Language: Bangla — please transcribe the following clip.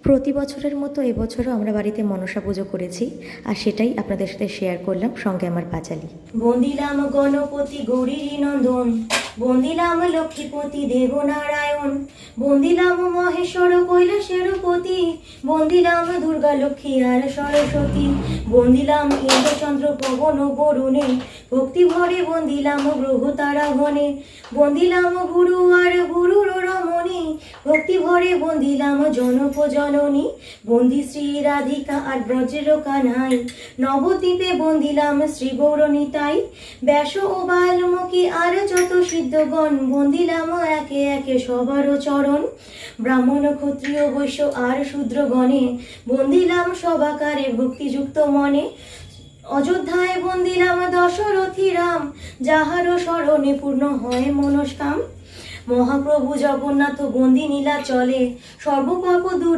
প্রতি বছরের মতো এবছরও আমরা বাড়িতে মনসা পুজো করেছি, আর সেটাই আপনাদের সাথে শেয়ার করলাম, সঙ্গে আমার পাঁচালী। বন্দিলাম গণপতি গৌরী নন্দন, বন্দিলাম লক্ষ্মীপতি দেবনারায়ণ, বন্দিলাম মহেশ্বর কৈলাসের পতি, বন্দিলাম দুর্গা লক্ষ্মী আর সরস্বতী, বন্দিলাম ইন্দ্রচন্দ্র পবন বরুণে, ভক্তি ভরে বন্দিলাম গ্রহ তারা গণে, বন্দিলাম গুরু আর গুরুর রমণী, ভক্তি ভরে বন্দিলাম জনক জননী, বন্দি শ্রী রাধিকা আর ব্রজের কানাই, নবদ্বীপে বন্দিলাম শ্রী গৌরনীতাই, ব্যাস ও বাল্মীকি আর যত সিদ্ধগণ, বন্দিলাম একে একে সবার চরণ, ব্রাহ্মণ ক্ষত্রিয় বৈশ্য আর শূদ্রগণে, বন্দিলাম সবাকারে ভক্তিযুক্ত মনে, অযোধ্যায় বন্দিলাম দশরথী রাম, যাহার স্মরণে পূর্ণ হয় মনস্কাম, মহাপ্রভু জগন্নাথ বন্দি নীলা চলে, সর্বপাপ দূরে